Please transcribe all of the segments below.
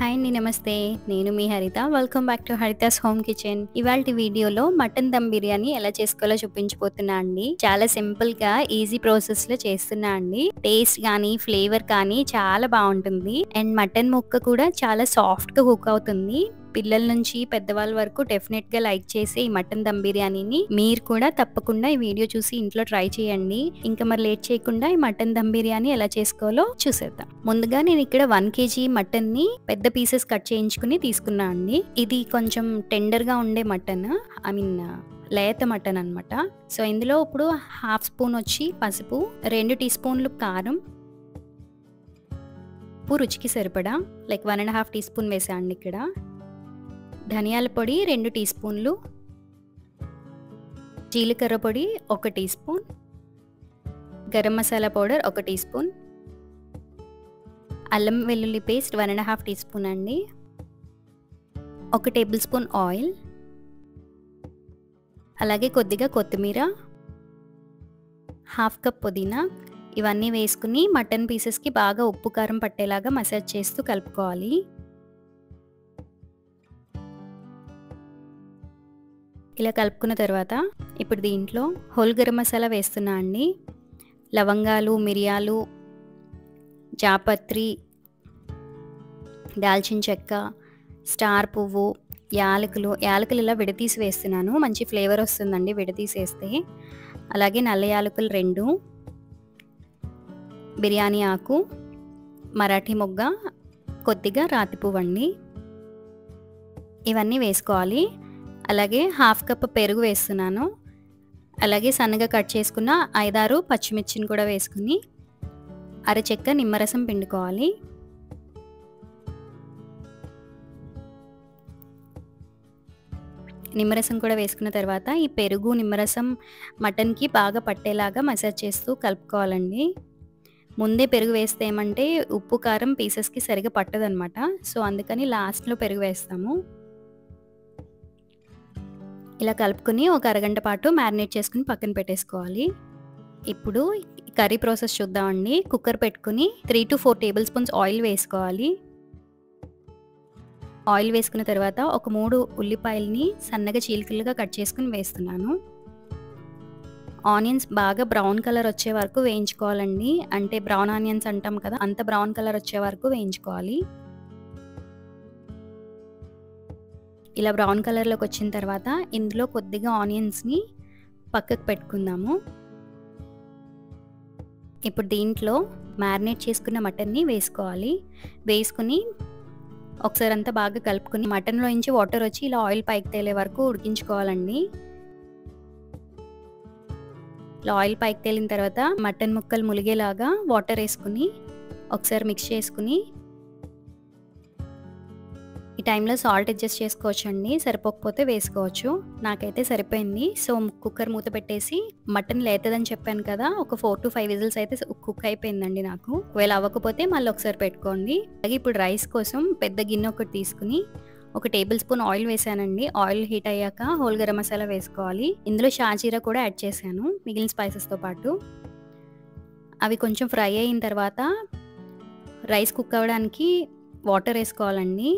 Hi అండి. నమస్తే. నేను మీ హరిత. Welcome back to Haritha's home kitchen. ఇవాల్టి వీడియోలో మటన్ దమ్ బిర్యానీ ఎలా చేసుకోవాలో చూపించబోతున్నా అండి. చాలా సింపుల్‌గా ఈజీ ప్రాసెస్‌లో చేస్తున్నా అండి. టేస్ట్ గానీ, ఫ్లేవర్ కానీ చాలా బావుంటుంది. అండ్ మటన్ ముక్క కూడా చాలా సాఫ్ట్‌గా కుక్ అవుతుంది. పిల్లల నుంచి పెద్దవాళ్ళ వరకు డెఫినెట్‌గా లైక్ చేసే ఈ మటన్ దమ్ బిర్యానీని మీరు కూడా తప్పకుండా ఈ వీడియో చూసి ఇంట్లో ట్రై చేయండి. ఇంకా మరి లేట్ చేయకుండా ఈ మటన్ దమ్ బిర్యానీ ఎలా చేసుకోవాలో చూసేద్దాం. ముందుగా నేను ఇక్కడ 1 కేజీ మటన్‌ని పెద్ద పీసెస్ కట్ చేయించుకుని తీసుకున్నా అండి. ఇది కొంచెం టెండర్‌గా ఉండే మటన్. ఐ మీన్ లేత మటన్ అన్నమాట. సో ఇందులో ఇప్పుడు హాఫ్ స్పూన్ వచ్చి పసుపు, 2 టీ స్పూన్లు కారం, ఉప్పు రుచికి సరిపడా లైక్ 1 ½ టీ స్పూన్ వేసాను ఇక్కడ. ధనియాల పొడి 2 టీ స్పూన్లు, జీలకర్ర పొడి 1 teaspoon, garam masala powder 1 teaspoon, అల్లం వెల్లుల్లి పేస్ట్ 1 ½ టీ స్పూన్ అండి, 1 టేబుల్ స్పూన్ ఆయిల్, అలాగే కొద్దిగా కొత్తిమీర, హాఫ్ కప్ పుదీనా, ఇవన్నీ వేసుకుని మటన్ పీసెస్కి బాగా ఉప్పు కారం పట్టేలాగా మసాజ్ చేస్తూ కలుపుకోవాలి. ఇలా కలుపుకున్న తర్వాత ఇప్పుడు దీంట్లో హోల్ గరం మసాలా వేస్తున్నా అండి. లవంగాలు, మిరియాలు, జాపత్రి, దాల్చిన చెక్క, స్టార్ పువ్వు, యాలకులు ఇలా విడదీసి వేస్తున్నాను. మంచి ఫ్లేవర్ వస్తుందండి విడదీసేస్తే. అలాగే నల్ల యాలకులు 2, బిర్యానీ ఆకు, మరాఠీ మొగ్గ, కొద్దిగా రాతి పువ్వండి, ఇవన్నీ వేసుకోవాలి. అలాగే హాఫ్ కప్ పెరుగు వేస్తున్నాను. అలాగే సన్నగా కట్ చేసుకున్న 5-6 పచ్చిమిర్చిని కూడా వేసుకుని అరచెక్క నిమ్మరసం పిండుకోవాలి. నిమ్మరసం కూడా వేసుకున్న తర్వాత ఈ పెరుగు, నిమ్మరసం మటన్కి బాగా పట్టేలాగా మసాజ్ చేస్తూ కలుపుకోవాలండి. ముందే పెరుగు వేస్తే ఏమంటే ఉప్పు కారం పీసెస్కి సరిగా పట్టదనమాట. సో అందుకని లాస్ట్లో పెరుగు వేస్తాము. ఇలా కలుపుకొని ఒక అరగంట పాటు మ్యారినేట్ చేసుకుని పక్కన పెట్టేసుకోవాలి. ఇప్పుడు కర్రీ ప్రాసెస్ చూద్దామండి. కుక్కర్ పెట్టుకుని 3 to 4 టేబుల్ స్పూన్స్ ఆయిల్ వేసుకోవాలి. ఆయిల్ వేసుకున్న తర్వాత ఒక 3 ఉల్లిపాయలని సన్నగా చీలికలుగా కట్ చేసుకుని వేస్తున్నాను. ఆనియన్స్ బాగా బ్రౌన్ కలర్ వచ్చే వరకు వేయించుకోవాలండి. అంటే బ్రౌన్ ఆనియన్స్ అంటాం కదా, అంత బ్రౌన్ కలర్ వచ్చే వరకు వేయించుకోవాలి. ఇలా బ్రౌన్ కలర్లోకి వచ్చిన తర్వాత ఇందులో కొద్దిగా ఆనియన్స్ని పక్కకు పెట్టుకుందాము. ఇప్పుడు దీంట్లో మ్యారినేట్ చేసుకున్న మటన్ని వేసుకోవాలి. వేసుకుని ఒకసారి అంతా బాగా కలుపుకుని మటన్లో నుంచి వాటర్ వచ్చి ఇలా ఆయిల్ పైకి తేలే వరకు ఉడికించుకోవాలండి. ఇలా ఆయిల్ పైకి తేలిన తర్వాత మటన్ ముక్కలు ములిగేలాగా వాటర్ వేసుకుని ఒకసారి మిక్స్ చేసుకుని ఈ టైంలో సాల్ట్ అడ్జస్ట్ చేసుకోవచ్చు అండి. సరిపోకపోతే వేసుకోవచ్చు. నాకైతే సరిపోయింది. సో కుక్కర్ మూత పెట్టేసి మటన్ లేతదని చెప్పాను కదా, ఒక 4 to 5 విజిల్స్ అయితే కుక్ అయిపోయిందండి నాకు. ఒకవేళ అవ్వకపోతే మళ్ళీ ఒకసారి పెట్టుకోండి. అలాగే ఇప్పుడు రైస్ కోసం పెద్ద గిన్నె ఒకటి తీసుకుని 1 టేబుల్ స్పూన్ ఆయిల్ వేసానండి. ఆయిల్ హీట్ అయ్యాక హోల్ గరం మసాలా వేసుకోవాలి. ఇందులో షాజీరా కూడా యాడ్ చేశాను మిగిలిన స్పైసెస్తో పాటు. అవి కొంచెం ఫ్రై అయిన తర్వాత రైస్ కుక్ అవ్వడానికి వాటర్ వేసుకోవాలండి.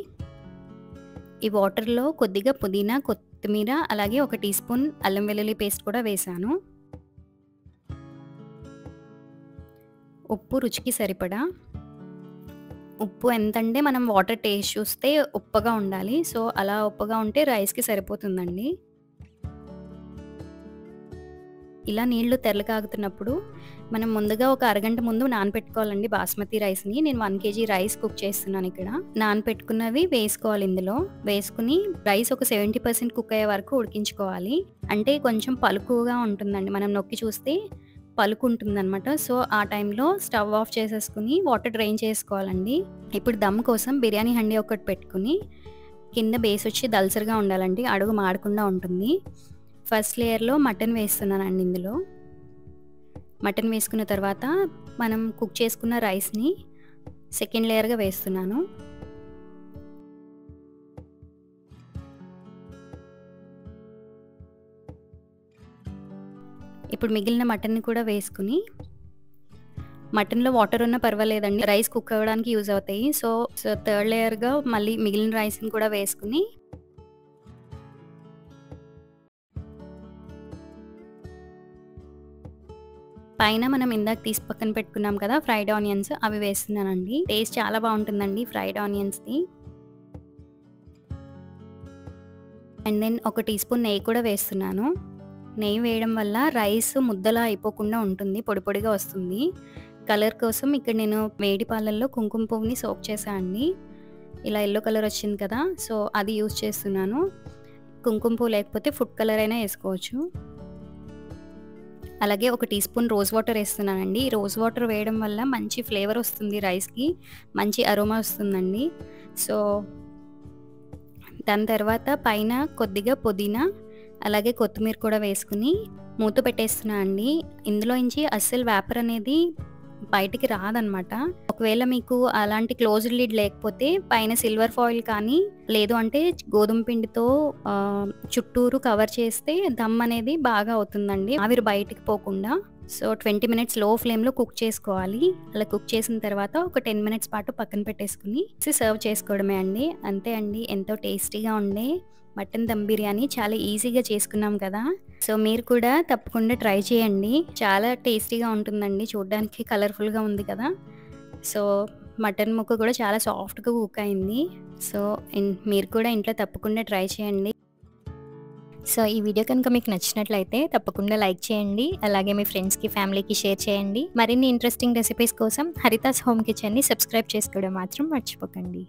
ఈ వాటర్లో కొద్దిగా పుదీనా, కొత్తిమీర, అలాగే 1 టీ స్పూన్ అల్లం వెల్లుల్లి పేస్ట్ కూడా వేసాను. ఉప్పు రుచికి సరిపడా. ఉప్పు ఎంతంటే మనం వాటర్ టేస్ట్ చూస్తే ఉప్పగా ఉండాలి. సో అలా ఉప్పగా ఉంటే రైస్కి సరిపోతుందండి. ఇలా నీళ్లు తెరలకాగుతున్నప్పుడు మనం ముందుగా ఒక అరగంట ముందు నానపెట్టుకోవాలండి బాస్మతి రైస్ని. నేను 1 కేజీ రైస్ కుక్ చేస్తున్నాను ఇక్కడ. నానపెట్టుకున్నవి వేసుకోవాలి ఇందులో. వేసుకుని రైస్ ఒక 70% కుక్ అయ్యే వరకు ఉడికించుకోవాలి. అంటే కొంచెం పలుకుగా ఉంటుందండి. మనం నొక్కి చూస్తే పలుకు ఉంటుందన్నమాట. సో ఆ టైంలో స్టవ్ ఆఫ్ చేసేసుకుని వాటర్ డ్రైన్ చేసుకోవాలండి. ఇప్పుడు దమ్ కోసం బిర్యానీ హండీ ఒకటి పెట్టుకుని కింద బేస్ వచ్చి దల్సరిగా ఉండాలండి. అడుగు మాడకుండా ఉంటుంది. ఫస్ట్ లేయర్లో మటన్ వేస్తున్నానండి. ఇందులో మటన్ వేసుకున్న తర్వాత మనం కుక్ చేసుకున్న రైస్ని సెకండ్ లేయర్గా వేస్తున్నాను. ఇప్పుడు మిగిలిన మటన్ని కూడా వేసుకుని మటన్‌లో వాటర్ ఉన్నా పర్వాలేదండి. రైస్ కుక్ అవ్వడానికి యూజ్ అవుతాయి. సో, థర్డ్ లేయర్‌గా మళ్ళీ మిగిలిన రైస్‌ని కూడా వేసుకొని పైన మనం ఇందాక తీసి పక్కన పెట్టుకున్నాం కదా! ఫ్రైడ్ ఆనియన్స్ అవి వేస్తున్నానండి. టేస్ట్ చాలా బావుంటుందండి ఫ్రైడ్ ఆనియన్స్‌ది. అండ్ దెన్ ఒక టీ స్పూన్ నెయ్యి కూడా వేస్తున్నాను. నెయ్యి వేయడం వల్ల రైస్ ముద్దలా అయిపోకుండా ఉంటుంది. పొడి పొడిగా వస్తుంది. కలర్ కోసం ఇక్కడ నేను వేడి పాలల్లో కుంకుమ పువ్వుని సోక్ చేశా అండి. ఇలా యెల్లో కలర్ వచ్చింది కదా! సో, అది యూజ్ చేస్తున్నాను. కుంకుమ పువ్వు లేకపోతే ఫుడ్ కలర్ అయినా ఏసుకోవచ్చు. అలాగే ఒక టీ స్పూన్ రోజ్ వాటర్ ఏస్తున్నానండి. రోజ్ వాటర్ వేయడం వల్ల మంచి ఫ్లేవర్ వస్తుంది రైస్‌కి. మంచి అరోమా వస్తుందండి. సో, దాని తర్వాత పైన కొద్దిగా పుదీనా, అలాగే కొత్తిమీర కూడా వేసుకొని మూత పెట్టేస్తున్నా అండి. ఇందులోంచి అస్సలు వేపర్ అనేది బయటికి రాదనమాట. ఒకవేళ మీకు అలాంటి క్లోజ్డ్ లిడ్ లేకపోతే పైన సిల్వర్ ఫాయిల్ కానీ, లేదు అంటే గోధుమ పిండితో చుట్టూరు కవర్ చేస్తే దమ్ అనేది బాగా అవుతుందండి. ఆవిరి బయటికి పోకుండా. సో, 20 మినిట్స్ లో ఫ్లేమ్‌లో కుక్ చేసుకోవాలి. అలా కుక్ చేసిన తర్వాత ఒక 10 మినిట్స్ పాటు పక్కన పెట్టేసుకొని సర్వ్ చేసుకోవడమే అండి. అంతే అండి. ఎంతో టేస్టీగా ఉండే మటన్ దమ్ బిర్యానీ చాలా ఈజీగా చేసుకున్నాం కదా! సో, మీరు కూడా తప్పకుండా ట్రై చేయండి. చాలా టేస్టీగా ఉంటుందండి. చూడ్డానికి కలర్‌ఫుల్‌గా ఉంది కదా! సో, మటన్ ముక్క కూడా చాలా సాఫ్ట్‌గా కుక్ అయింది. సో, మీరు కూడా ఇంట్లో తప్పకుండా ట్రై చేయండి. సో, ఈ వీడియో కనుక మీకు నచ్చినట్లయితే తప్పకుండా లైక్ చేయండి. అలాగే మీ ఫ్రెండ్స్‌కి, ఫ్యామిలీకి షేర్ చేయండి. మరిన్ని ఇంట్రెస్టింగ్ రెసిపీస్ కోసం హరితాస్ హోమ్ కిచెన్‌ని సబ్స్క్రైబ్ చేసుకోవడం మాత్రం మర్చిపోకండి.